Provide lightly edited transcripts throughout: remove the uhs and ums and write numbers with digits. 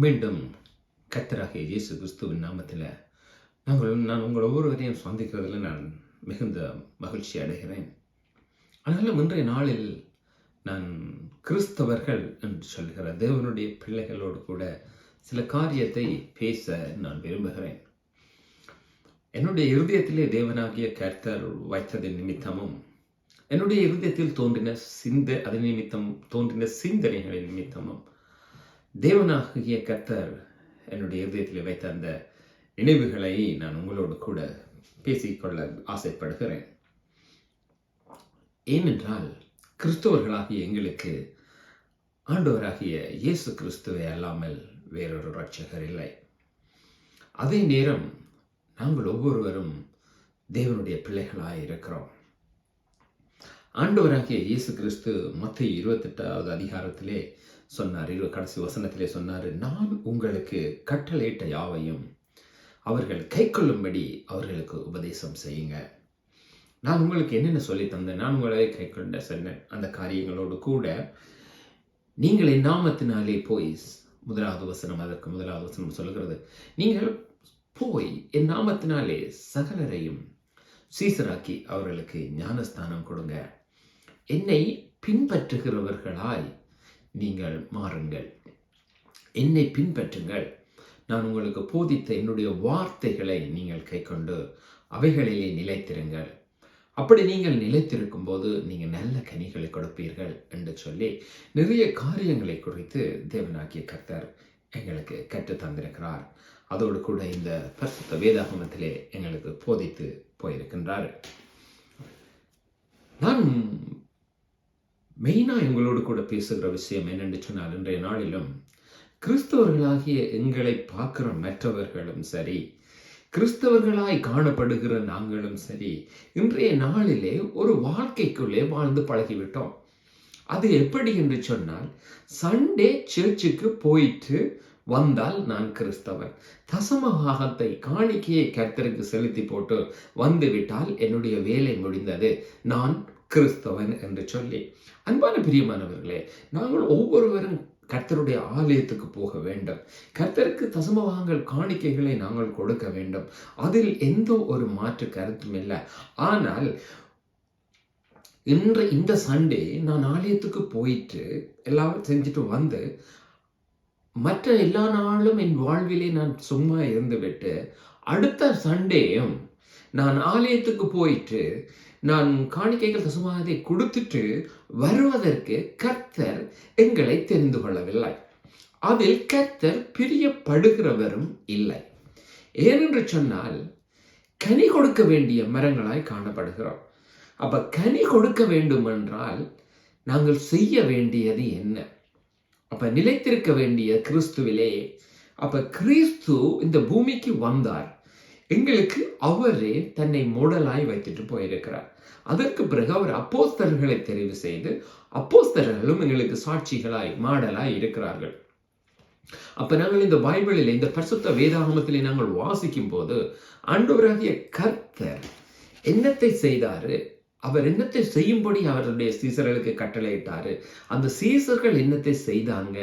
மீண்டும் கர்த்தராகிய இயேசு கிறிஸ்துவின் நாமத்தில் நான் உங்கள் ஒவ்வொருவரையும் சந்திக்கிறதுல நான் மிகுந்த மகிழ்ச்சி அடைகிறேன். ஆனாலும் இன்றைய நாளில் நான் கிறிஸ்தவர்கள் என்று சொல்கிற தேவனுடைய பிள்ளைகளோடு கூட சில காரியத்தை பேச நான் விரும்புகிறேன். என்னுடைய இருதயத்திலே தேவனாகிய கர்த்தர் வைத்ததின் நிமித்தமும் என்னுடைய இருதயத்தில் தோன்றின சிந்தனைகளின் நிமித்தமும் தேவனாகிய கர்த்தர் என்னுடைய இருதயத்தில் வைத்த அந்த நினைவுகளை நான் உங்களோடு கூட பேசிக்கொள்ள ஆசைப்படுகிறேன். ஏனென்றால் கிறிஸ்தவர்களாகிய எங்களுக்கு ஆண்டவராகிய இயேசு கிறிஸ்துவை அல்லாமல் வேறொரு இரட்சகர் இல்லை. அதே நேரம் நாங்கள் ஒவ்வொருவரும் தேவனுடைய பிள்ளைகளாய் இருக்கிறோம். ஆண்டவராகிய இயேசு கிறிஸ்து மத்தேயு 28வது அதிகாரத்திலே சொன்னார், கடைசி வசனத்திலே சொன்னார், நான் உங்களுக்கு கட்டளையிட்ட யாவையும் அவர்கள் கை கொள்ளும்படி அவர்களுக்கு உபதேசம் செய்யுங்க. நான் உங்களுக்கு என்னென்ன சொல்லி தந்தேன், நான் உங்களை கை கொண்ட சொன்னேன் அந்த காரியங்களோடு கூட நீங்கள் என் நாமத்தினாலே போய், அதற்கு முதலாவது வசனம் சொல்லுகிறது, நீங்கள் போய் என் நாமத்தினாலே சகலரையும் சீசராக்கி அவர்களுக்கு ஞானஸ்தானம் கொடுங்க. என்னை பின்பற்றுகிறவர்களாய் நீங்கள் மாறுங்கள், என்னை பின்பற்றுங்கள். நான் உங்களுக்கு போதித்த என்னுடைய வார்த்தைகளை நீங்கள் கை கொண்டு அவைகளிலே நிலைத்திருங்கள். அப்படி நீங்கள் நிலைத்திருக்கும் போது நீங்கள் நல்ல கனிகளை கொடுப்பீர்கள் என்று சொல்லி நிறைய காரியங்களை குறித்து தேவனாகிய கர்த்தர் எங்களுக்கு கற்று தந்திருக்கிறார். அதோடு கூட இந்த பரிசுத்த வேதாகமத்திலே எங்களுக்கு போதித்து போயிருக்கின்றார். நான் மெயினாக எங்களோடு கூட பேசுகிற விஷயம் என்னென்று சொன்னால், இன்றைய நாளிலும் கிறிஸ்தவர்களாகிய எங்களை பார்க்கிற மற்றவர்களும் சரி, கிறிஸ்தவர்களாய் காணப்படுகிற நாங்களும் சரி, இன்றைய நாளிலே ஒரு வாழ்க்கைக்குள்ளே வாழ்ந்து பழகிவிட்டோம். அது எப்படி என்று சொன்னால், சண்டே சர்ச்சுக்கு போயிட்டு வந்தால் நான் கிறிஸ்தவன், தசமபாகத்தை காணிக்கையை கர்த்தருக்கு செலுத்தி போட்டு வந்து விட்டால் என்னுடைய வேலை முடிந்தது, நான் கிறிஸ்தவன் என்று சொல்லி. அன்பான பிரியமானவர்களே, நாங்கள் ஒவ்வொருவரும் கர்த்தருடைய ஆலயத்துக்கு போக வேண்டும், கர்த்தருக்கு தசமபாகங்கள் காணிக்கைகளை நாங்கள் கொடுக்க வேண்டும். அதில் எந்த ஒரு மாற்று கருத்தும் இல்லை. ஆனால் இந்த சண்டே நான் ஆலயத்துக்கு போயிட்டு எல்லாம் செஞ்சுட்டு வந்து மற்ற எல்லா நாளும் என் வாழ்விலே நான் சும்மா இருந்துவிட்டு அடுத்த சண்டேயும் நான் ஆலயத்துக்கு போயிட்டு நான் காணிக்கைகள் தசமபாகத்தை கொடுத்துட்டு வருவதற்கு கர்த்தர் எங்களை தெரிந்து கொள்ளவில்லை. அதில் கர்த்தர் பிரியப்படுகிறவரும் இல்லை. ஏனென்று சொன்னால், கனி கொடுக்க வேண்டிய மரங்களாய் காணப்படுகிறோம். அப்ப கனி கொடுக்க வேண்டும் என்றால் நாங்கள் செய்ய வேண்டியது என்ன? அப்ப நிலைத்திருக்க வேண்டிய கிறிஸ்துவிலே. அப்ப கிறிஸ்து இந்த பூமிக்கு வந்தார், எங்களுக்கு அவரே தன்னை மூடலாய் வைத்துட்டு போயிருக்கிறார். அதற்கு பிறகு அவர் அப்போஸ்தலர்களை தெரிவு செய்து, அப்போஸ்தலர்களும் எங்களுக்கு சாட்சிகளாய் மாடலாய் இருக்கிறார்கள். அப்ப நாங்கள் இந்த பைபிளில், இந்த பரிசுத்த வேதாகமத்திலே நாங்கள் வாசிக்கும் போது ஆண்டவராகிய கர்த்தர் என்னத்தை செய்தாரு, அவர் என்னத்தை செய்யும்படி அவருடைய சீசர்களுக்கு கட்டளையிட்டாரு, அந்த சீசர்கள் என்னத்தை செய்தாங்க,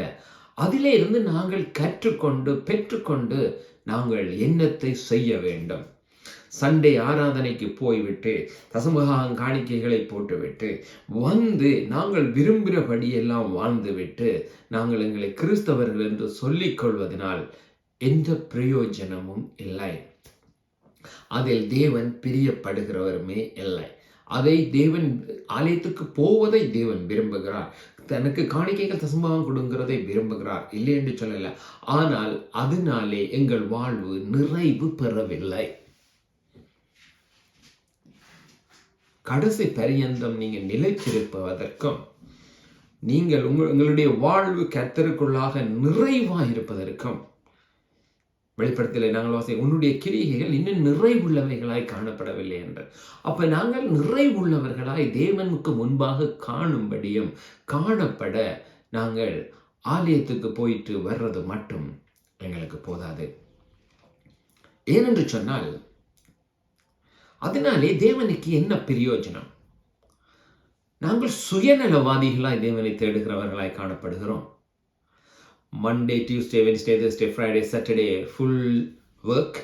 அதிலே இருந்து நாங்கள் கற்றுக்கொண்டு பெற்றுக்கொண்டு நாங்கள் என்னத்தை செய்ய வேண்டும். சண்டே ஆராதனைக்கு போய்விட்டு தசமபாகம் காணிக்கைகளை போட்டுவிட்டு வந்து நாங்கள் விரும்புகிறபடி எல்லாம் வாழ்ந்துவிட்டு நாங்கள் எங்களை கிறிஸ்தவர்கள் என்று சொல்லிக் கொள்வதனால் எந்த பிரயோஜனமும் இல்லை. அதில் தேவன் பிரியப்படுகிறவருமே இல்லை. அதை தேவன், ஆலயத்துக்கு போவதை தேவன் விரும்புகிறார், தனக்கு காணிக்கைகள் தசமபாகம் கொடுங்கிறதை விரும்புகிறார், இல்லை என்று சொல்லல. ஆனால் அதனாலே எங்கள் வாழ்வு நிறைவு பெறவில்லை. கடைசி பரியந்தம் நீங்கள் நிலைத்திருப்பதற்கும் நீங்கள் உங்களுடைய வாழ்வு கர்த்தருக்குள்ளாக நிறைவாக இருப்பதற்கும், வெளிப்படுத்தலை நாங்கள் வாசி, உன்னுடைய கிரியைகள் இன்னும் நிறைவுள்ளவைகளாய் காணப்படவில்லை என்று. அப்ப நாங்கள் நிறைவுள்ளவர்களாய் தேவனுக்கு முன்பாக காணும்படியும் காணப்பட நாங்கள் ஆலயத்துக்கு போயிட்டு வர்றது மட்டும் எங்களுக்கு போதாது. ஏனென்று சொன்னால், அதனாலே தேவனுக்கு என்ன பிரயோஜனம்? நாங்கள் சுயநலவாதிகளாய் தேவனை தேடுகிறவர்களாய் காணப்படுகிறோம். Monday, Tuesday, Wednesday, Thursday, Friday, Saturday full work.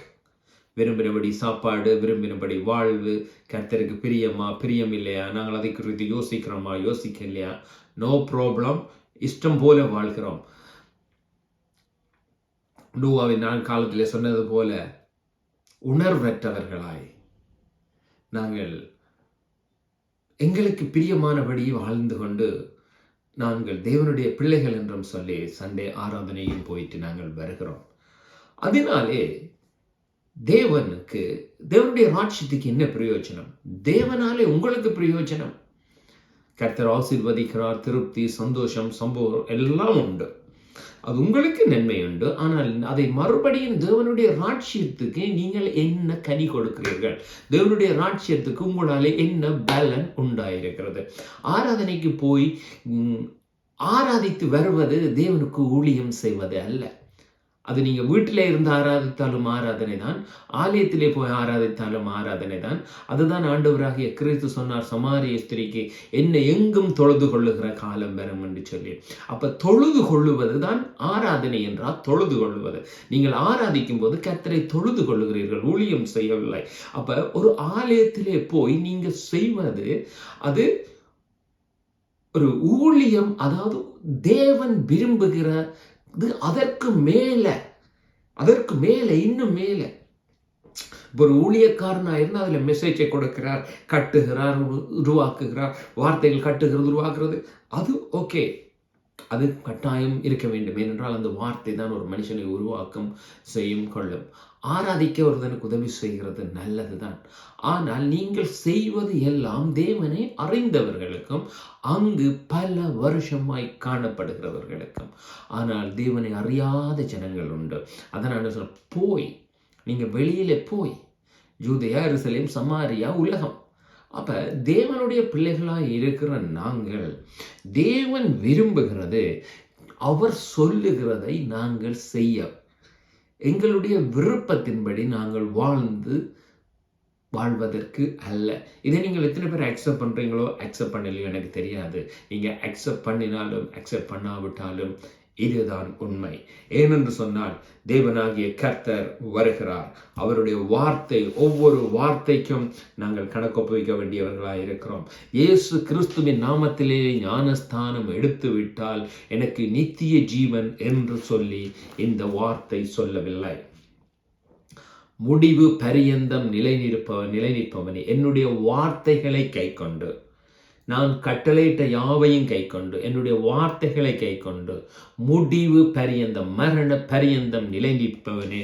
விரும்பினபடி சாப்பாடு, விரும்பினபடி வாழ்வு, கர்த்தருக்கு பிரியமா, பிரியம் இல்லையா, நாங்கள் அதை குறித்து யோசிக்கிறோமா, யோசிக்கலையா, நோ ப்ராப்ளம், இஷ்டம் போல வாழ்கிறோம். நோவாவின் நான் காலத்திலே சொன்னது போல உணர்வற்றவர்களாய் நாங்கள் எங்களுக்கு பிரியமானபடி வாழ்ந்து கொண்டு நாங்கள் தேவனுடைய பிள்ளைகள் என்றும் சொல்லி சண்டே ஆராதனையும் போயிட்டு நாங்கள் வருகிறோம். அதனாலே தேவனுடைய ராட்சியத்துக்கு என்ன பிரயோஜனம்? தேவனாலே உங்களுக்கு பிரயோஜனம். கர்த்தர் ஆசீர்வதிக்கிறார், திருப்தி, சந்தோஷம், சம்பவம் எல்லாம் உண்டு. அது உங்களுக்கு நன்மை உண்டு. ஆனால் அதை மறுபடியும் தேவனுடைய ராட்சியத்துக்கு நீங்கள் என்ன கனி கொடுக்கிறீர்கள்? தேவனுடைய ராட்சியத்துக்கு உங்களாலே என்ன பலன் உண்டாயிருக்கிறது? ஆராதனைக்கு போய் ஆராதித்து வருவது தேவனுக்கு ஊழியம் செய்வது அல்ல. அது நீங்க வீட்டிலே இருந்து ஆராதித்தாலும் ஆராதனை தான், ஆலயத்திலே போய் ஆராதித்தாலும் ஆராதனை தான். அதுதான் ஆண்டவராகிய கிறிஸ்து சொன்னார் சமாரிய ஸ்திரீக்கு, என்னை எங்கும் தொழுது கொள்ளுகிற காலம் வரும் என்று சொல்லி. அப்ப தொழுது கொள்ளுவது தான் ஆராதனை என்றால் தொழுது கொள்ளுவது. நீங்கள் ஆராதிக்கும் போது கர்த்தரை தொழுது கொள்ளுகிறீர்கள், ஊழியம் செய்யவில்லை. அப்ப ஒரு ஆலயத்திலே போய் நீங்க செய்வது அது ஒரு ஊழியம். அதாவது தேவன் விரும்புகிற அதற்கு மேல இன்னும் மேல ஒரு ஊழியக்காரனா இருந்தா அதுல மெசேஜை கொடுக்கிறார், கட்டுகிறார், உருவாக்குகிறார், வார்த்தைகள் கட்டுகிறது, உருவாக்குறது, அது ஓகே, அது கட்டாயம் இருக்க வேண்டும். ஏனென்றால் அந்த வார்த்தை தான் ஒரு மனுஷனை உருவாக்கும், செய்யும், கொள்ளும். ஆராதிக்க ஒருவனுக்கு உதவி செய்கிறது நல்லதுதான். ஆனால் நீங்கள் செய்வது எல்லாம் தேவனை அறிந்தவர்களுக்கும் அங்கு பல வருஷமாய் காணப்படுகிறவர்களுக்கும். ஆனால் தேவனை அறியாத ஜனங்கள் உண்டு. அதனால போய் நீங்க வெளியில போய் யூதேயா, எருசலேம், சமாரியா, உலகம். அப்ப தேவனுடைய பிள்ளைகளாய் இருக்கிற நாங்கள் தேவன் விரும்புகிறது அவர் சொல்லுகிறதை நாங்கள் செய்ய, எங்களுடைய விருப்பத்தின்படி நாங்கள் வாழ்வதற்கு அல்ல. இதை நீங்கள் எத்தனை பேர் அக்செப்ட் பண்றீங்களோ, அக்செப்ட் பண்ணலையோ எனக்கு தெரியாது. நீங்க அக்செப்ட் பண்ணினாலும் அக்செப்ட் பண்ணாவிட்டாலும் இதுதான் உண்மை. ஏனென்று சொன்னால் தேவனாகிய கர்த்தர் வருகிறார். அவருடைய வார்த்தை, ஒவ்வொரு வார்த்தைக்கும் நாங்கள் கணக்கொப்புவிக்க வேண்டியவர்களாக இருக்கிறோம். இயேசு கிறிஸ்துவின் நாமத்திலே ஞானஸ்தானம் எடுத்து விட்டால் எனக்கு நித்திய ஜீவன் என்று சொல்லி இந்த வார்த்தை சொல்லவில்லை. முடிவு பரியந்தம் நிலைநிற்பவனே என்னுடைய வார்த்தைகளை கைக்கொண்டு, நான் கட்டளையிட்ட யாவையும் கைக்கொண்டு, என்னுடைய வார்த்தைகளை கைக்கொண்டு முடிவு பரியந்தம், மரண பரியந்தம் நிலை நிற்பவனே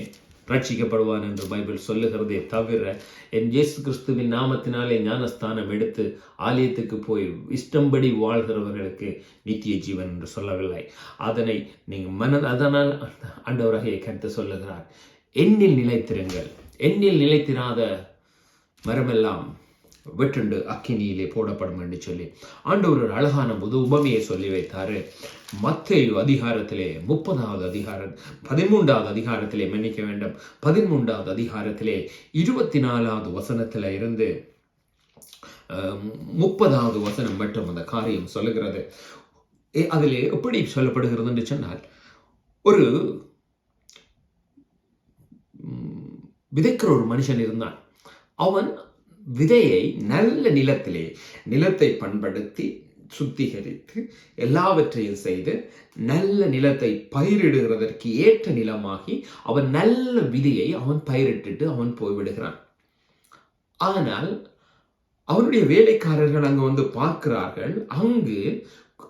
ரட்சிக்கப்படுவான் என்று பைபிள் சொல்லுகிறதே தவிர என் இயேசு கிறிஸ்துவின் நாமத்தினாலே ஞானஸ்தானம் எடுத்து ஆலயத்துக்கு போய் இஷ்டம்படி வாழ்கிறவர்களுக்கு நித்திய ஜீவன் என்று சொல்லவில்லை. அதனை நீங்கள் அதனால் ஆண்டவராகிய கர்த்தர் சொல்லுகிறார், என்னில் நிலைத்திருங்கள். என்னில் நிலைத்திராத மரமெல்லாம் வெட்டுண்டு அக்கினியிலே போடப்படும் என்று சொல்லி ஆண்டவர் ஒரு அழகான புது உபமையை சொல்லி வைத்தாரு. மத்தேயு அதிகாரத்திலே 30வது அதிகாரம் 13வது அதிகாரத்திலே மன்னிக்க வேண்டும் 13வது அதிகாரத்திலே 24வது வசனத்தில இருந்து 30வது வசனம் மட்டும் அந்த காரியம் சொல்லுகிறது. அதிலே எப்படி சொல்லப்படுகிறது என்று சொன்னால், ஒரு விதைக்கிற ஒரு மனுஷன் இருந்தான். அவன் விதையை நல்ல நிலத்தை பண்படுத்தி சுத்திகரித்து எல்லாவற்றையும் செய்து நல்ல நிலத்தை பயிரிடுகிறதற்கு ஏற்ற நிலமாகி அவன் நல்ல விதையை அவன் பயிரிட்டு அவன் போய்விடுகிறான். ஆனால் அவனுடைய வேலைக்காரர்கள் அங்கு வந்து பார்க்கிறார்கள். அங்கு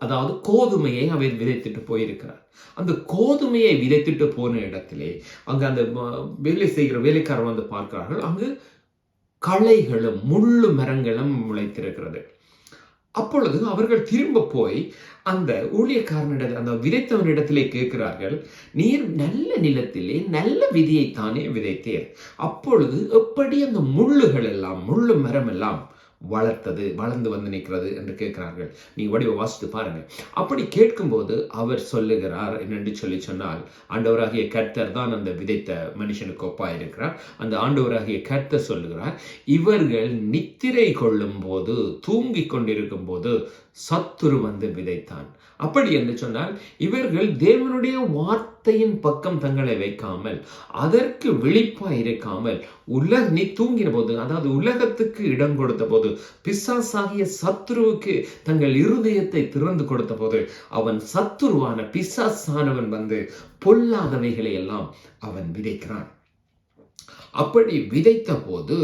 அதாவது கோதுமையை அவன் விதைத்துட்டு போயிருக்கிறார். அந்த கோதுமையை விதைத்துட்டு போன இடத்திலே அங்கு அந்த வேலை செய்கிற வேலைக்காரர் வந்து பார்க்கிறார்கள். அங்கு களைகளும் முள்ளு மரங்களும் முளைத்திருக்கிறது. அப்பொழுது அவர்கள் திரும்ப போய் அந்த ஊழியக்காரனிட அந்த விதைத்தவனிடத்திலே கேட்கிறார்கள், நீர் நல்ல நிலத்திலே நல்ல விதையைத்தானே விதைத்தீர், அப்பொழுது எப்படி அந்த முள்ளுகள் எல்லாம், முள்ளு மரம் எல்லாம் வளர்ந்து வந்து நிற்கிறது என்று கேட்கிறார்கள். நீ வடிவ வாசித்து பாருங்க. அப்படி கேட்கும்போது அவர் சொல்லுகிறார் என்னென்று சொன்னால், ஆண்டவராகிய கர்த்தர் தான் அந்த விதைத்த மனுஷனுக்கு ஒப்பாயிருக்கிறார். அந்த ஆண்டவராகிய கர்த்தர் சொல்லுகிறார், இவர்கள் நித்திரை கொள்ளும் போது, தூங்கிக் கொண்டிருக்கும் போது சத்துரு வந்து விதைத்தான். அப்படி என்று சொன்னால் இவர்கள் தேவனுடைய வார்த்தையின் பக்கம் தங்களை வைக்காமல், அதற்கு விழிப்பாய் இருக்காமல், நீ தூங்கின போது, அதாவது உலகத்துக்கு இடம் கொடுத்த போது, பிசாசாகிய சத்துருவுக்கு தங்கள் இருதயத்தை திறந்து கொடுத்த போது, அவன் சத்துருவான பிசாசானவன் வந்து பொல்லாதவைகளை எல்லாம் அவன் விதைக்கிறான். அப்படி விதைத்த போது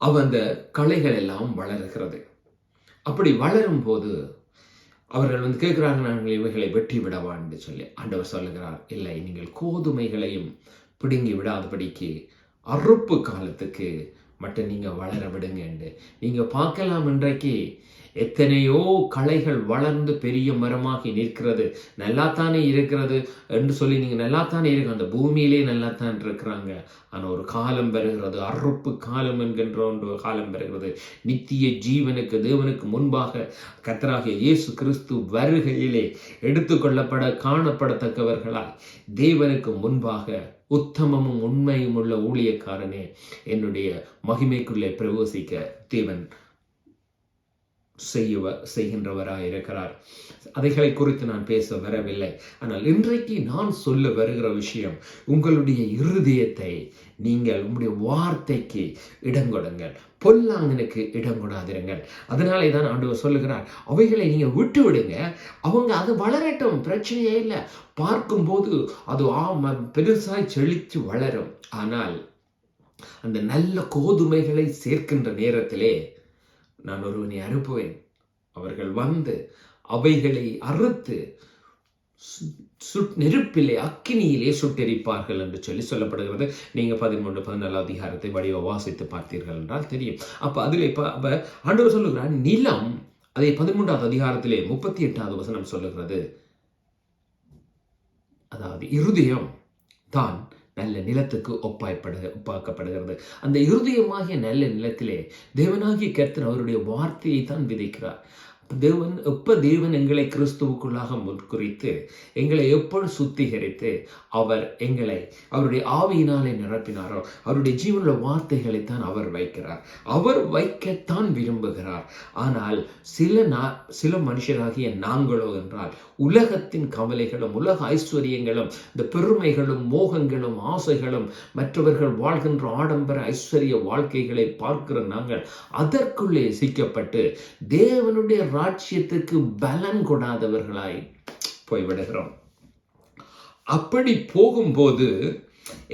அந்த களைகள் எல்லாம் வளர்கிறது. அப்படி வளரும் போது அவர்கள் வந்து கேட்கிறாங்க, நாங்கள் இவைகளை வெட்டி விடவா என்று சொல்லி. ஆண்டவர் சொல்லுகிறார், இல்லை, நீங்கள் கோதுமைகளையும் பிடுங்கி விடாதபடிக்கு அறுப்பு காலத்துக்கு மட்டும் நீங்க வளர விடுங்க என்று. நீங்க பார்க்கலாம், இன்றைக்கு எத்தனையோ களைகள் வளர்ந்து பெரிய மரமாகி நிற்கிறது. நல்லாத்தானே இருக்கிறது என்று சொல்லி நீங்க நல்லாத்தானே இருக்கு, அந்த பூமியிலே நல்லாத்தான் இருக்கிறாங்க. ஆனா ஒரு காலம் வருகிறது, அறுப்பு காலம் என்கின்ற ஒரு காலம் வருகிறது. நித்திய ஜீவனுக்கு தேவனுக்கு முன்பாக கர்த்தராகிய இயேசு கிறிஸ்து வருகையிலே எடுத்துக்கொள்ளப்பட காணப்படத்தக்கவர்களாய் தேவனுக்கு முன்பாக உத்தமமும் உண்மையும் உள்ள ஊழியக்காரனே, என்னுடைய மகிமைக்குள்ளே பிரவேசிக்க தேவன் செய்கின்றவராய் இருக்கிறார். அதைகளை குறித்து நான் பேச வரவில்லை. ஆனால் இன்றைக்கு நான் சொல்ல வருகிற விஷயம், உங்களுடைய இருதயத்தை நீங்கள் உங்களுடைய வார்த்தைக்கு இடம் கொடுங்கள், பொல்லாங்கனுக்கு இடம் கொடாதிருங்கள். அதனாலே தான் ஆண்டவர் சொல்லுகிறார், அவைகளை நீங்க விட்டு விடுங்க, அவங்க அது வளரட்டும், பிரச்சனையே இல்லை. பார்க்கும்போது அது பெருசாய் செழித்து வளரும். ஆனால் அந்த நல்ல கோதுமைகளை சேர்க்கின்ற நேரத்திலே நான் ஒருவனை அனுப்புவேன், அவர்கள் வந்து அவைகளை அறுத்து நெருப்பிலே அக்கினியிலே சுட்டெரிப்பார்கள் என்று சொல்லி சொல்லப்படுகிறது. நீங்க 13-14 அதிகாரத்தை வடிவ வாசித்து பார்த்தீர்கள் என்றால் தெரியும். அப்ப அதிலே ஆண்டவர் சொல்லுகிறார், நிலம், அதை 13வது அதிகாரத்திலே 38வது வசனம் சொல்லுகிறது, அதாவது இருதயம் தான் நல்ல நிலத்துக்கு ஒப்பாக்கப்படுகிறது. அந்த இருதயமாகிய நல்ல நிலத்திலே தேவனாகிய கர்த்தர் அவருடைய வார்த்தையை தான் விதைக்கிறார். தேவன் எங்களை கிறிஸ்துவுக்குள்ளாக முன்குறித்து எங்களை எப்பொழுது சுத்திகரித்து அவர் எங்களை அவருடைய ஆவியினாலே நிரப்பினாரோ, அவருடைய ஜீவனுள்ள வார்த்தைகளைத்தான் அவர் வைக்கிறார். அவர் வைக்கத்தான் விரும்புகிறார். ஆனால் சில மனுஷராகிய நாங்களோ என்றால் உலகத்தின் கவலைகளும் உலக ஐஸ்வர்யங்களும் இந்த பெருமைகளும் மோகங்களும் ஆசைகளும் மற்றவர்கள் வாழ்கின்ற ஆடம்பர ஐஸ்வர்ய வாழ்க்கைகளை பார்க்கிற நாங்கள் அதற்குள்ளே சிக்கப்பட்டு தேவனுடைய ராஜ்யத்துக்கு பலன் கொடாதவர்களாய் போய்விடுகிறோம். அப்படி போகும்போது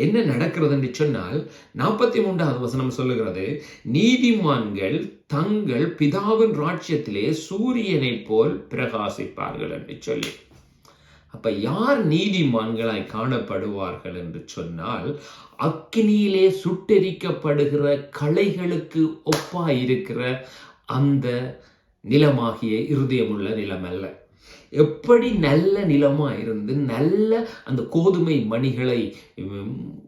என்ன நடக்கிறது என்று சொன்னால் 43வது வசனம் சொல்லுகிறது, நீதிமான்கள் தங்கள் பிதாவின் ராஜ்யத்திலே சூரியனை போல் பிரகாசிப்பார்கள் என்று சொல்லி. அப்ப யார் நீதிமான்களாய் காணப்படுவார்கள் என்று சொன்னால், அக்கினியிலே சுட்டெரிக்கப்படுகிற களைகளுக்கு ஒப்பாயிருக்கிற அந்த நிலமாகிய இருதயமுள்ள நிலம் அல்ல. எப்படி நல்ல நிலமா இருந்து நல்ல அந்த கோதுமை மணிகளை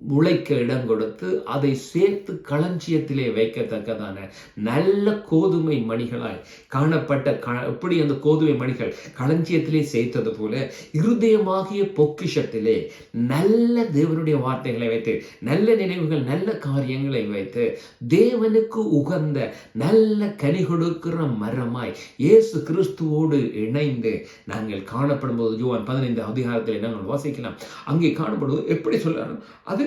முளைக்க இடம் கொடுத்து அதை சேர்த்து களஞ்சியத்திலே வைக்கத்தக்கதான நல்ல கோதுமை மணிகளாய் காணப்பட்ட எப்படி அந்த கோதுமை மணிகள் களஞ்சியத்திலே சேர்த்தது போல இருதயமாகிய பொக்கிஷத்திலே நல்ல தேவனுடைய வார்த்தைகளை வைத்து, நல்ல நினைவுகள், நல்ல காரியங்களை வைத்து, தேவனுக்கு உகந்த நல்ல கனி கொடுக்கிற மரமாய் இயேசு கிறிஸ்துவோடு இணைந்து நாங்கள் காணப்படும் போது, யோவான் 15 அதிகாரத்தில் நாங்கள் வாசிக்கலாம். அங்கே காணப்படுவது எப்படி சொல்றாரு, அது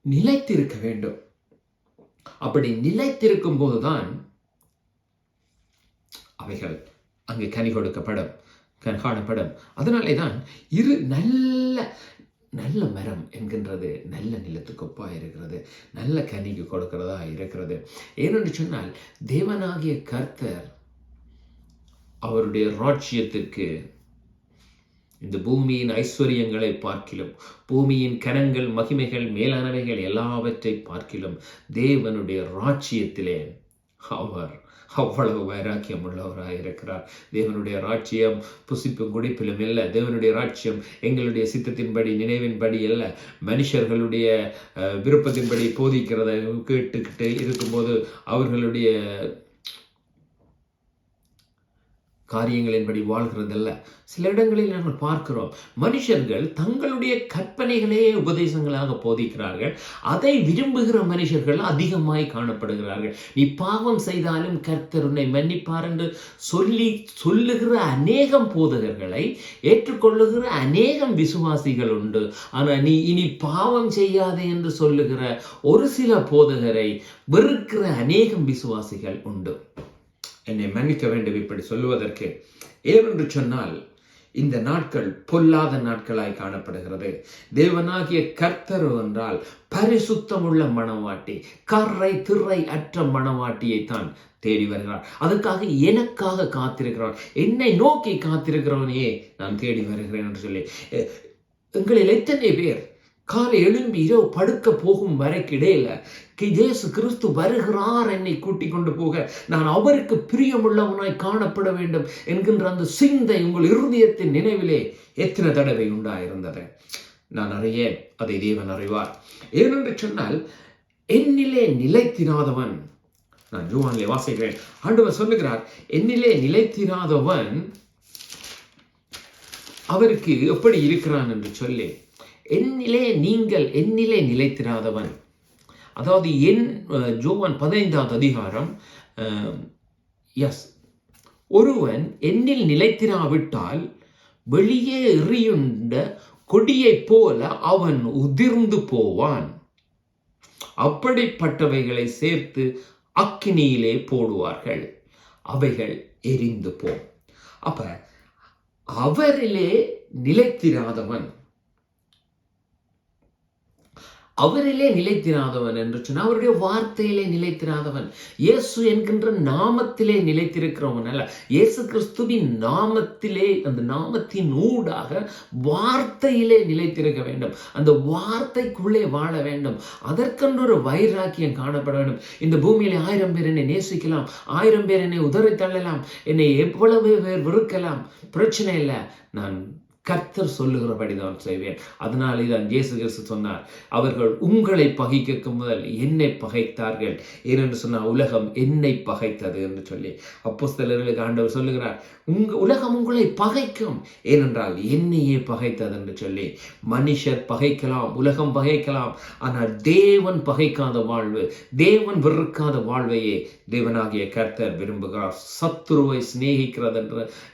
நிலைத்திருக்க வேண்டும். அப்படி நிலைத்திருக்கும் போதுதான் அவைகள் அங்கே கனி கொடுக்கப்படும், காணப்படும். அதனாலே தான் நல்ல மரம் என்கின்றது நல்ல நிலத்துக்கு ஒப்பா இருக்கிறது, நல்ல கனிக்கு கொடுக்கிறதா இருக்கிறது. ஏனென்று சொன்னால் தேவனாகிய கர்த்தர் அவருடைய ராஜ்யத்திற்கு இந்த பூமியின் ஐஸ்வர்யங்களை பார்க்கிலும், பூமியின் கனங்கள், மகிமைகள், மேலானவைகள் எல்லாவற்றை பார்க்கிலும் தேவனுடைய ராஜ்யத்திலே அவர் அவ்வளவு வைராக்கியம் உள்ளவராக இருக்கிறார். தேவனுடைய ராஜ்யம் புசிப்பும் குடிப்பிலும் இல்லை. தேவனுடைய ராஜ்யம் எங்களுடைய சித்தத்தின்படி, நினைவின்படி அல்ல, மனுஷர்களுடைய விருப்பத்தின்படி போதிக்கிறதை கேட்டுக்கிட்டு இருக்கும்போது அவர்களுடைய காரியங்களின்படி வாழ்கிறதல்ல. சில இடங்களில் நாங்கள் பார்க்கிறோம், மனுஷர்கள் தங்களுடைய கற்பனைகளையே உபதேசங்களாக போதிக்கிறார்கள். அதை விரும்புகிற மனுஷர்கள் அதிகமாய் காணப்படுகிறார்கள். நீ பாவம் செய்தாலும் கர்த்தர் உன்னை மன்னிப்பார் என்று சொல்லுகிற அநேகம் போதகர்களை ஏற்றுக்கொள்ளுகிற அநேகம் விசுவாசிகள் உண்டு. ஆனால் நீ இனி பாவம் செய்யாதே என்று சொல்லுகிற ஒரு சில போதகரை வெறுக்கிற அநேகம் விசுவாசிகள் உண்டு. என்னை மன்னிக்க வேண்டும் இப்படி சொல்லுவதற்கு. ஏனென்று சொன்னால், இந்த நாட்கள் பொல்லாத நாட்களாய் காணப்படுகிறது. தேவனாகிய கர்த்தர் என்றால் பரிசுத்தமுள்ள மணவாட்டி, கரை திரை அற்ற மணவாட்டியை தான் தேடி வருகிறார். அதற்காக எனக்காக காத்திருக்கிறார், என்னை நோக்கி காத்திருக்கிறவனையே நான் தேடி வருகிறேன் என்று சொல்லி, எங்களில் எத்தனை பேர் காலை எழும்பி இரவு படுக்க போகும் வரைக்கிடையில இயேசு கிறிஸ்து வருகிறார், என்னை கூட்டிக் கொண்டு போக நான் அவருக்கு பிரியமுள்ளவனாய் காணப்பட வேண்டும் என்கின்ற அந்த சிந்தை உங்கள் இருதயத்தின் நினைவிலே எத்தனை தடவை உண்டாயிருந்தது? நான் அறியேன், அதை தேவன் அறிவார். ஏனென்று சொன்னால், என்னிலே நிலைத்திராதவன், நான் யோவானிலே வாசிக்கிறேன், ஆண்டவர் சொல்லுகிறார், என்னிலே நிலைத்திராதவன் அவருக்கு எப்படி இருக்கிறான் என்று சொல்லி, என்னிலே நிலைத்திராதவன், அதாவது யோவான் 15வது அதிகாரம், ஒருவன் என்னில் நிலைத்திராவிட்டால் வெளியே எறியுண்ட கொடியை போல அவன் உதிர்ந்து போவான். அப்படிப்பட்டவைகளை சேர்த்து அக்கினியிலே போடுவார்கள், அவைகள் எரிந்து போம். அப்ப அவரிலே நிலைத்திராதவன் என்று சொன்னால், அவருடைய வார்த்தையிலே நிலைத்திராதவன், இயேசு என்கின்ற நாமத்திலே நிலைத்திருக்கிறவன் அல்ல. இயேசு கிறிஸ்துவின் நாமத்திலே, அந்த நாமத்தின் ஊடாக வார்த்தையிலே நிலைத்திருக்க வேண்டும். அந்த வார்த்தைக்குள்ளே வாழ வேண்டும். அதற்கென்று ஒரு வைராக்கியம் காணப்பட வேண்டும். இந்த பூமியிலே 1000 பேர் என்னை நேசிக்கலாம், 1000 பேர் என்னை உதறி தள்ளலாம், என்னை எவ்வளவு பேர் வெறுக்கலாம், பிரச்சனை இல்லை, நான் கர்த்தர் சொல்லுகிறபடிதான் செய்வேன். அதனாலே தான் இயேசு கிறிஸ்து சொன்னார், அவர்கள் உங்களை பகைக்கும் முதல் என்னை பகைத்தார்கள். ஏனென்று சொன்னால், உலகம் என்னை பகைத்தது என்று சொல்லி அப்போஸ்தலர்களுக்கு ஆண்டவர் சொல்லுகிறார், உலகம் உங்களை பகைக்கும், ஏனென்றால் என்னையே பகைத்தது என்று சொல்லி. மனுஷர் பகைக்கலாம், உலகம் பகைக்கலாம், ஆனால் தேவன் பகைக்காத வாழ்வு, தேவன் வெறுக்காத வாழ்வையே தேவனாகிய கர்த்தர் விரும்புகிறார். சத்துருவை சிநேகிக்கிறது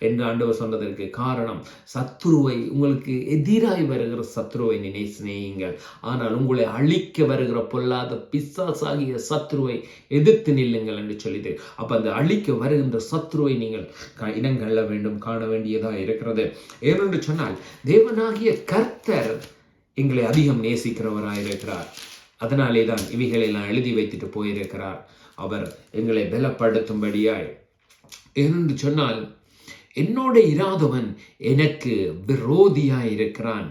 என்று ஆண்டவர் சொன்னதற்கு காரணம், சத்துருவை, உங்களுக்கு எதிராய் வருகிற சத்துருவை சிநேகியுங்கள், ஆனால் உங்களை அழிக்க வருகிற பொல்லாத பிசாசாகிய சத்துருவை எதிர்த்து நில்லுங்கள் என்று சொல்லிது. அப்ப அந்த அழிக்க வருகின்ற சத்துருவை நீங்கள் இனங்கள்ள வேண்டும், காண வேண்டியதா இருக்கிறது. ஏனென்று சொன்னால், தேவனாகிய கர்த்தர் எங்களை அதிகம் நேசிக்கிறவராயிருக்கிறார். அதனாலே தான் இவைகளெல்லாம் எழுதி வைத்துட்டு போயிருக்கிறார், அவர் எங்களை பலப்படுத்தும்படியாய். ஏனென்று சொன்னால், என்னோட இராதவன் எனக்கு விரோதியாயிருக்கிறான்,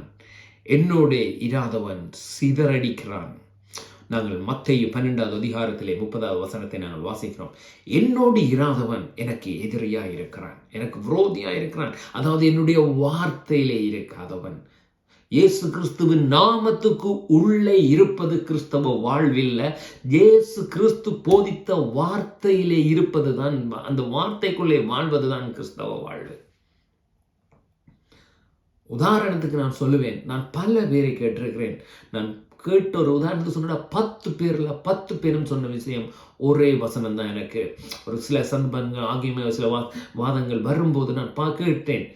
என்னோட இராதவன் சிதறடிக்கிறான். நாங்கள் மத்தேயு 12வது அதிகாரத்திலே 30வது வசனத்தை நாங்கள் வாசிக்கிறோம். என்னோடு இராதவன் எனக்கு எதிரியாயிருக்கிறான், எனக்கு விரோதியாயிருக்கிறான். அதாவது என்னுடைய வார்த்தையிலே இருக்காதவன். இயேசு கிறிஸ்துவின் நாமத்துக்கு உள்ளே இருப்பது கிறிஸ்தவ வாழ்வில். இயேசு கிறிஸ்து போதித்த வார்த்தையிலே இருப்பதுதான், அந்த வார்த்தைக்குள்ளே வாழ்வதுதான் கிறிஸ்தவ வாழ்வு. உதாரணத்துக்கு நான் சொல்லுவேன், நான் பல பேரை கேட்டிருக்கிறேன். நான் கேட்ட ஒரு உதாரணத்துக்கு சொன்ன 10 பேர்ல 10 பேரும் சொன்ன விஷயம் ஒரே வசனம் தான். எனக்கு ஒரு சில சந்தர்ப்பங்கள் ஆகிய சில வாதங்கள் வரும்போது நான் கேட்டேன்.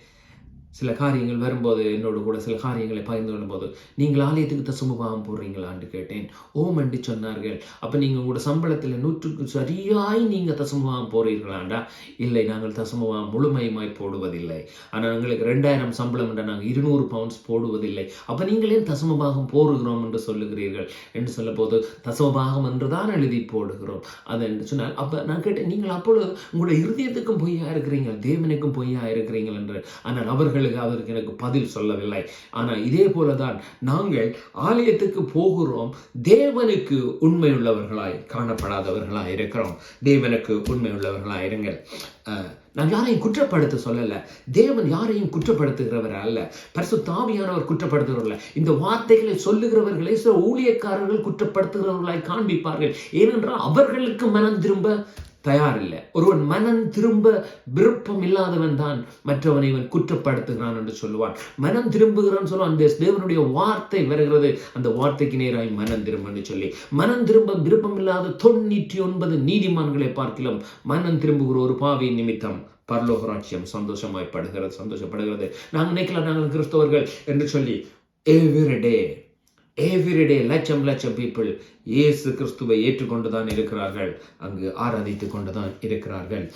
சில காரியங்கள் வரும்போது என்னோடு கூட சில காரியங்களை பகிர்ந்து கொள்ளும்போது, நீங்கள் ஆலயத்துக்கு தசமபாகம் போடுறீங்களான்னு கேட்டேன். ஓம் என்று சொன்னார்கள். அப்போ நீங்கள் உங்களோட சம்பளத்தில் 100க்கு சரியாய் நீங்கள் தசமபாகம் போடுறீர்களாண்டா? இல்லை, நாங்கள் தசமபாகம் முழுமையுமாய் போடுவதில்லை. ஆனால் எங்களுக்கு 2000 சம்பளம் என்ற நாங்கள் 200 பவுண்ட்ஸ் போடுவதில்லை. அப்போ நீங்கள் ஏன் தசமபாகம் போடுகிறோம் என்று சொல்லுகிறீர்கள் என்று சொல்ல போது, தசமபாகம் என்று தான் எழுதி போடுகிறோம் அது என்று சொன்னால். அப்போ நான் கேட்டேன், நீங்கள் அப்பொழுது உங்களோட இருதயத்துக்கும் பொய்யா இருக்கிறீங்க, தேவனுக்கும் பொய்யா இருக்கிறீர்கள் என்று. ஆனால் அவருக்கு எனக்கு பதில் சொல்லவில்லை. ஆனால் இதே போலதான் நாங்கள் ஆலயத்துக்கு போகிறோம், தேவனுக்கு உண்மை உள்ளவர்களாய் காணப்படாதவர்களாய் இருக்கிறோம். தேவனுக்கு உண்மை உள்ளவர்களாய் இருங்கள். நான் யாரையும் குற்றப்படுத்த சொல்லல, தேவன் யாரையும் குற்றப்படுத்துகிறவர் அல்ல, பரிசுத்த ஆவியானவர் குற்றப்படுத்துகிறவர்கள். இந்த வார்த்தைகளை சொல்லுகிறவர்களை சில ஊழியக்காரர்கள் குற்றப்படுத்துகிறவர்களாய் காண்பிப்பார்கள். ஏனென்றால் அவர்களுக்கு மனம் திரும்ப தயாரில்லை. ஒருவன் மனம் திரும்ப விருப்பம் இல்லாதவன் தான் மற்றவனை இவன் குற்றப்படுத்துகிறான் என்று சொல்லுவான். மனம் திரும்புகிறான்னு சொல்லுவான். அந்த தேவனுடைய வார்த்தை வருகிறது, அந்த வார்த்தைக்கு நேராய் மனம் திரும்பன்னு சொல்லி. மனம் திரும்ப விருப்பம் இல்லாத 99 நீதிமான்களை பார்க்கலாம் மனம் திரும்புகிற ஒரு பாவியின் நிமித்தம் பரலோக ராஜ்யம் சந்தோஷப்படுகிறது. நாங்கள் நினைக்கலாம் நாங்கள் கிறிஸ்தவர்கள் என்று சொல்லி எவ்ரிடே லட்சம் பீப்புள் இயேசு கிறிஸ்துவை ஏற்றுக்கொண்டுதான் இருக்கிறார்கள், அங்கு ஆராதித்துக் கொண்டுதான் இருக்கிறார்கள்.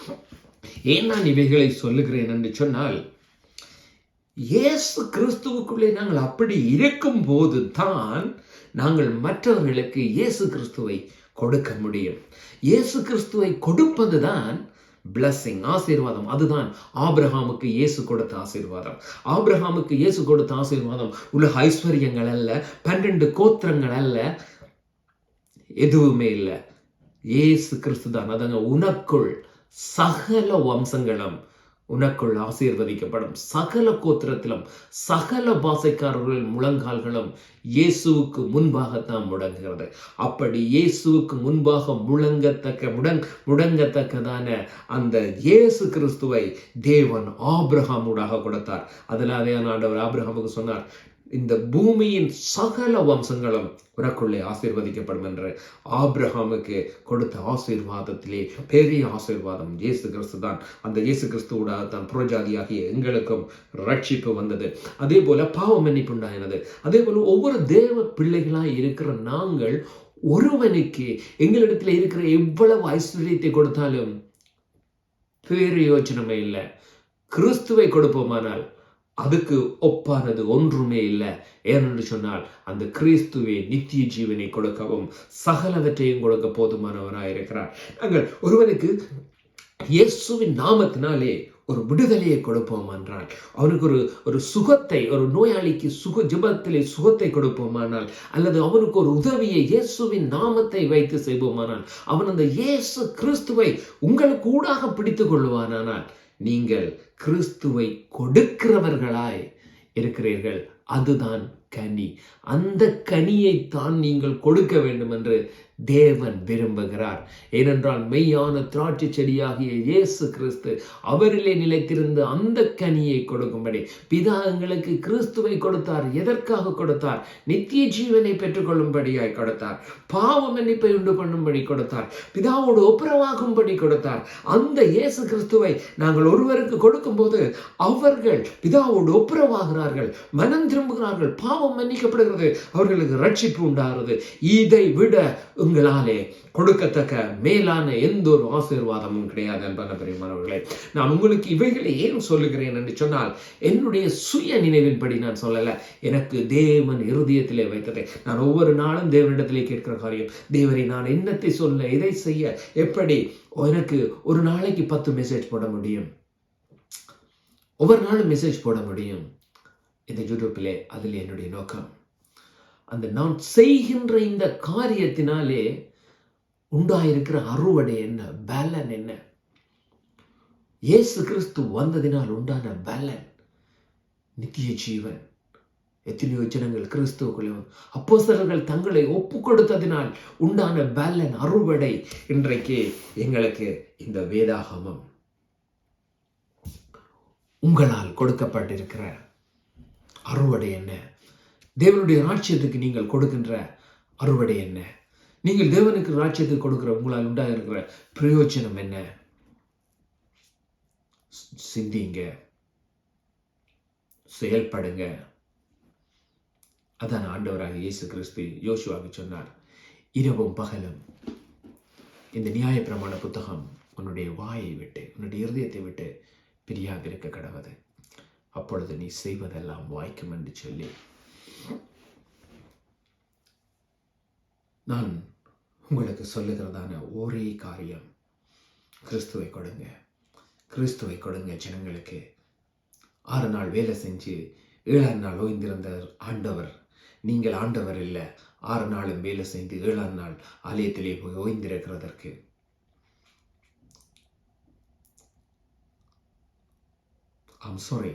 ஏன் நான் இவைகளை சொல்லுகிறேன் என்று சொன்னால், இயேசு கிறிஸ்துவுக்குள்ளே நாங்கள் அப்படி இருக்கும் போது தான் நாங்கள் மற்றவர்களுக்கு இயேசு கிறிஸ்துவை கொடுக்க முடியும். இயேசு கிறிஸ்துவை கொடுப்பதுதான் பிளஸிங், ஆசீர்வாதம். அதுதான் ஆபிரகாமுக்கு இயேசு கொடுத்த ஆசீர்வாதம். ஆபிரகாமுக்கு இயேசு கொடுத்த ஆசீர்வாதம் உலக ஐஸ்வர்யங்கள் அல்ல, 12 கோத்திரங்கள் அல்ல, எதுவுமே இல்லை. இயேசு கிறிஸ்து தான். அதாங்க, உனக்குள் சகல வம்சங்களும் உனக்குள் ஆசீர்வதிக்கப்படும். சகல கோத்திரத்திலும் சகல பாசைக்காரர்களின் முழங்கால்களும் இயேசுவுக்கு முன்பாகத்தான் முடங்குகிறது. அப்படி இயேசுவுக்கு முன்பாக முடங்கத்தக்கதான அந்த இயேசு கிறிஸ்துவை தேவன் ஆபிரகாமுடாக கொடுத்தார். அதனாலே ஆண்டவர் ஆபிரகாமுக்கு சொன்னார், இந்த பூமியின் சகல வம்சங்களும் உனக்குள்ளே ஆசீர்வதிக்கப்படும் என்று. ஆபிரகாமுக்கு கொடுத்த ஆசீர்வாதத்திலே பெரிய ஆசீர்வாதம் இயேசு கிறிஸ்து தான். அந்த இயேசு கிறிஸ்துவோட தான் புறஜாதியாகிய எங்களுக்கும் ரட்சிப்பு வந்தது. அதே போல பாவ மன்னிப்பு உண்டாயினது. அதே போல ஒவ்வொரு தேவ பிள்ளைகளாய் இருக்கிற நாங்கள் ஒருவனுக்கு எங்களிடத்தில் இருக்கிற எவ்வளவு ஐஸ்வர்யத்தை கொடுத்தாலும் பிரயோஜனமே இல்லை. கிறிஸ்துவை கொடுப்போமானால் அதுக்கு ஒப்பானது ஒன்றுமே இல்லை. ஏனென்று சொன்னால் அந்த கிறிஸ்துவே நித்திய ஜீவனை கொடுக்கவும் சகலவற்றையும் கொடுக்க போதுமானவராயிருக்கிறார். நாங்கள் ஒருவனுக்கு இயேசுவின் நாமத்தினாலே ஒரு விடுதலையை கொடுப்போம் என்றால், அவனுக்கு ஒரு சுகத்தை, ஒரு நோயாளிக்கு ஜெபத்திலே சுகத்தை கொடுப்போமானால், அல்லது அவனுக்கு ஒரு உதவியை இயேசுவின் நாமத்தை வைத்து செய்வோமானால், அவன் அந்த இயேசு கிறிஸ்துவை உங்களுக்கு ஊடாக பிடித்துக் கொள்வானால் நீங்கள் கிறிஸ்துவை கொடுக்கிறவர்களாய் இருக்கிறீர்கள். அதுதான் கனி. அந்த கனியை தான் நீங்கள் கொடுக்க வேண்டும் என்று தேவன் விரும்புகிறார். ஏனென்றால் மெய்யான திராட்சை செடியாகிய இயேசு கிறிஸ்து அவரிலே நிலைத்திருந்து அந்த கனியை கொடுக்கும்படி பிதா எங்களுக்கு கிறிஸ்துவை கொடுத்தார். எதற்காக கொடுத்தார்? நித்திய ஜீவனை பெற்றுக்கொள்ளும்படியாய் கொடுத்தார். பாவ மன்னிப்பை உண்டு பண்ணும்படி கொடுத்தார். பிதாவோடு ஒப்புரவாகும்படி கொடுத்தார். அந்த இயேசு கிறிஸ்துவை நாங்கள் ஒருவருக்கு கொடுக்கும் போது அவர்கள் பிதாவோடு ஒப்புரவாகிறார்கள், மனம் திரும்புகிறார்கள், பாவம் மன்னிக்கப்படுகிறது, அவர்களுக்கு ரட்சிப்பு உண்டாகிறது. இதை விட உங்களாலே கொடுக்கத்தக்க மேலான எந்த ஒரு ஆசீர்வாதமும் கிடையாது. அன்பான பிரியமானவர்களே, நான் உங்களுக்கு இவைகளை ஏன் சொல்லுகிறேன் என்று சொன்னால், என்னுடைய சுய நினைவின்படி நான் சொல்லல, எனக்கு தேவன் இருதயத்திலே வைத்ததை. நான் ஒவ்வொரு நாளும் தேவனிடத்திலே கேட்கிற காரியம், தேவரை நான் என்னத்தை சொல்ல, இதை செய்ய, எப்படி எனக்கு ஒரு நாளைக்கு 10 மெசேஜ் போட முடியும், ஒவ்வொரு நாளும் மெசேஜ் போட முடியும் இந்த யூடியூப்பிலே. அதில் என்னுடைய நோக்கம், அந்த நான் செய்கின்ற இந்த காரியத்தினாலே உண்டாயிருக்கிற அறுவடை என்ன, பலன் என்ன? இயேசு கிறிஸ்து வந்ததினால் உண்டான பலன் நித்திய ஜீவன். எத்தனையோ ஜனங்கள் கிறிஸ்துவுக்குள்ளே அப்போஸ்தலர்கள் தங்களை ஒப்பு கொடுத்ததினால் உண்டான பலன், அறுவடை இன்றைக்கு எங்களுக்கு இந்த வேதாகமம். உங்களால் கொடுக்கப்பட்டிருக்கிற அறுவடை என்ன? தேவனுடைய ராஜ்யத்துக்கு நீங்கள் கொடுக்கின்ற அறுவடை என்ன? நீங்கள் தேவனுக்கு ராஜ்யத்துக்கு கொடுக்கிற உங்களால் உண்டாக இருக்கிற பிரயோஜனம் என்ன? சிந்திங்க, செயல்படுங்க. அதான் ஆண்டவராக இயேசு கிறிஸ்து யோசுவாவுக்கு சொன்னார், இரவும் பகலும் இந்த நியாயப்பிரமாண புத்தகம் உன்னுடைய வாயை விட்டு, உன்னுடைய இருதயத்தை விட்டு பிரியாதிருக்க கடவுது, அப்பொழுது நீ செய்வதெல்லாம் வாய்க்கும் என்று சொல்லி. நான் உங்களுக்கு சொல்லுகிறதான ஒரே காரியம், கிறிஸ்துவை கொடுங்க, கிறிஸ்துவை கொடுங்க ஜனங்களுக்கு. 6 நாள் வேலை செஞ்சு 7ஆம் நாள் ஓய்ந்திருந்த ஆண்டவர், நீங்கள் ஆண்டவர் இல்லை. 6 நாளும் வேலை செய்து 7ஆம் நாள் ஆலயத்திலே போய் ஓய்ந்திருக்கிறதற்கு ஐம் சாரி.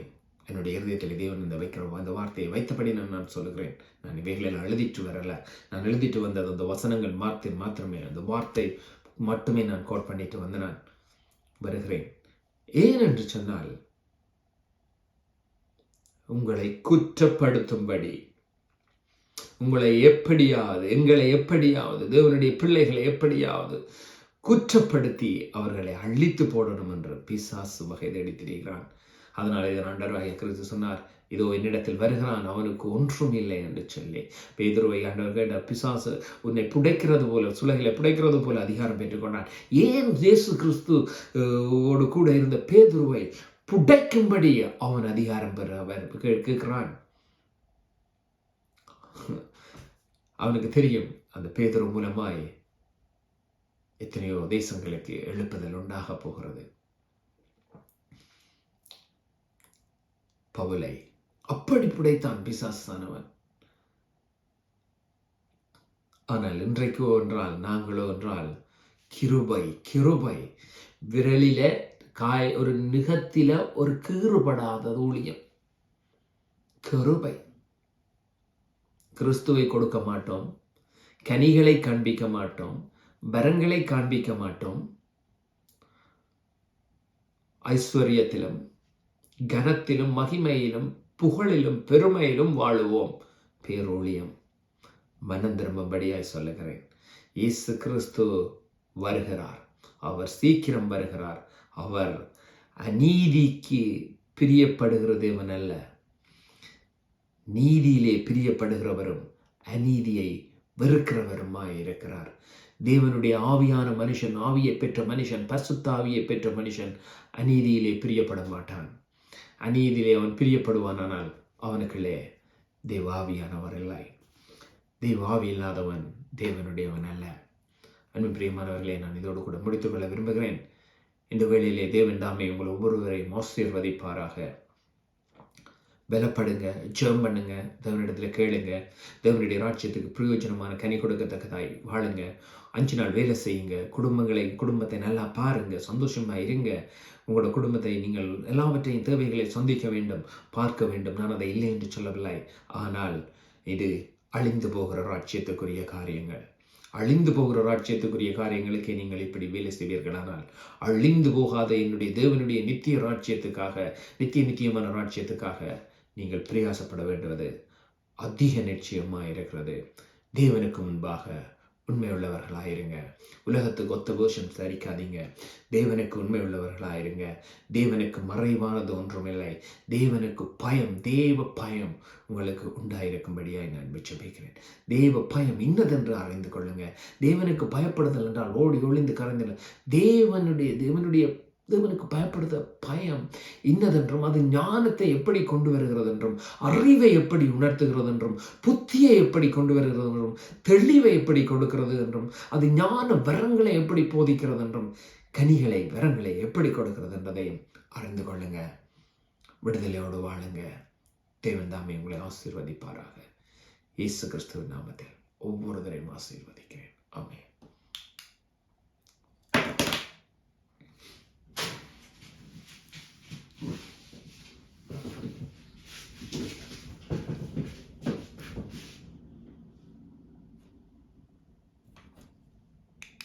என்னுடைய இருதயத்தில் தேவன் இந்த வைக்கிற அந்த வார்த்தையை வைத்தபடி நான் சொல்லுகிறேன். நான் இவைகளெல்லாம் எழுதிட்டு வரல. நான் எழுதிட்டு வந்தது அந்த வசனங்கள் மாத்திரமே. அந்த வார்த்தை மட்டுமே நான் கோட் பண்ணிட்டு வந்து நான் வருகிறேன். ஏன் என்று சொன்னால், உங்களை குற்றப்படுத்தும்படி, உங்களை எப்படியாவது, எங்களை எப்படியாவது, தேவனுடைய பிள்ளைகளை எப்படியாவது குற்றப்படுத்தி அவர்களை அழித்து போடணும் என்று பிசாசு வகை தேடி திரிகிறான். அதனால் இதன் ஆண்டவராகிய கிறிஸ்து சொன்னார், இதோ என்னிடத்தில் வருகிறான், அவனுக்கு ஒன்றும் இல்லை என்று சொல்லி. பேதுருவை ஆண்டவர் கேட்டார், பிசாசு உன்னை புடைக்கிறது போல, சுலகில புடைக்கிறது போல அதிகாரம் பெற்றுக்கொண்டான். ஏன் இயேசு கிறிஸ்து ஓடு கூட இருந்த பேதுருவை புடைக்கும்படி அவன் அதிகாரம் பெற கேட்கிறான். அவனுக்கு தெரியும், அந்த பேதுரு மூலமாய் எத்தனையோ தேசங்களுக்கு எழுப்புதல் உண்டாக போகிறது. பவுலை அப்படி புடைத்தான் பிசாசானவன். ஆனால் இன்றைக்கோ என்றால், நாங்களோ என்றால், கிருபை கிருபை விரலில ஒரு நிகத்தில ஒரு கீறுபடாத ஊழியம். கிருபை. கிறிஸ்துவை கொடுக்க மாட்டோம், கனிகளை காண்பிக்க மாட்டோம், வரங்களை காண்பிக்க மாட்டோம், ஐஸ்வர்யத்திலும் கனத்திலும் மகிமையிலும் புகழிலும் பெருமையிலும் வாழுவோம். பேரூழியம். மனம் திரும்பும்படியாய் சொல்லுகிறேன். இயேசு கிறிஸ்து வருகிறார். அவர் சீக்கிரம் வருகிறார். அவர் அநீதிக்கு பிரியப்படுகிற தேவன் அல்ல, நீதியிலே பிரியப்படுகிறவரும் அநீதியை வெறுக்கிறவருமாய் இருக்கிறார். தேவனுடைய ஆவியான மனுஷன், ஆவியை பெற்ற மனுஷன், பரிசுத்த ஆவியை பெற்ற மனுஷன் அநீதியிலே பிரியப்பட மாட்டான். அநீதியிலே அவன் பிரியப்படுவானால் அவனுக்குள்ளே தேவாவியானவர் இல்லை. தேவாவி இல்லாதவன் தேவனுடையவன் அல்ல. அன்பு பிரியமானவர்களே, நான் இதோடு கூட முடித்துக்கொள்ள விரும்புகிறேன். இந்த வேளையிலே தேவன் தாமே உங்களை ஒவ்வொருவரையும் ஆசீர்வதிப்பாராக. பலப்படுங்க, ஜெபம் பண்ணுங்க, தேவனிடத்துல கேளுங்க, தேவனுடைய ராஜ்யத்துக்கு பிரயோஜனமான கனி கொடுக்கத்தக்கதாய் வாழுங்க. 5 நாள் வேலை செய்யுங்க, குடும்பத்தை நல்லா பாருங்க, சந்தோஷமா இருங்க. உங்களோட குடும்பத்தை நீங்கள் எல்லாவற்றையும் தேவைகளை சந்திக்க வேண்டும், பார்க்க வேண்டும். நான் அதை இல்லை என்று சொல்லவில்லை. ஆனால் இது அழிந்து போகிற ராஜ்யத்துக்குரிய காரியங்கள். அழிந்து போகிற ராஜ்யத்துக்குரிய காரியங்களுக்கு நீங்கள் இப்படி வேலை செய்வீர்களானால், அழிந்து போகாத என்னுடைய தேவனுடைய நித்திய ராஜ்யத்துக்காக, நித்தியமான ராஜ்யத்துக்காக நீங்கள் பிரயாசப்பட வேண்டுவது அதிக நிச்சயமாக இருக்கிறது. தேவனுக்கு முன்பாக உண்மை உள்ளவர்களாயிருங்க. உலகத்துக்கு ஒத்த வேஷம் தரிக்காதீங்க. தேவனுக்கு உண்மை உள்ளவர்களாயிருங்க. தேவனுக்கு மறைவானது ஒன்றுமில்லை. தேவனுக்கு பயம், தேவ பயம் உங்களுக்கு உண்டாயிருக்கும்படியாய் நான் ஜெபிக்கிறேன். தேவ பயம் இன்னதென்று அறிந்து கொள்ளுங்க. தேவனுக்கு பயப்படுதல் என்றால் ஓடி ஒளிந்து கரைந்தல். தேவனுக்கு பயப்படுத பயம் இன்னதென்றும், அது ஞானத்தை எப்படி கொண்டு வருகிறது என்றும், அறிவை எப்படி உணர்த்துகிறது என்றும், புத்தியை எப்படி கொண்டு வருகிறது என்றும், தெளிவை எப்படி கொடுக்கிறது என்றும், அது ஞான வரங்களை எப்படி போதிக்கிறது என்றும், வரங்களை எப்படி கொடுக்கிறது என்பதையும் அறிந்து கொள்ளுங்க. விடுதலையோடு வாழுங்க. தேவன் தாமே உங்களை ஆசீர்வதிப்பாராக. இயேசு கிறிஸ்துவின் நாமத்தில் ஒவ்வொருவரையும் ஆசீர்வதி.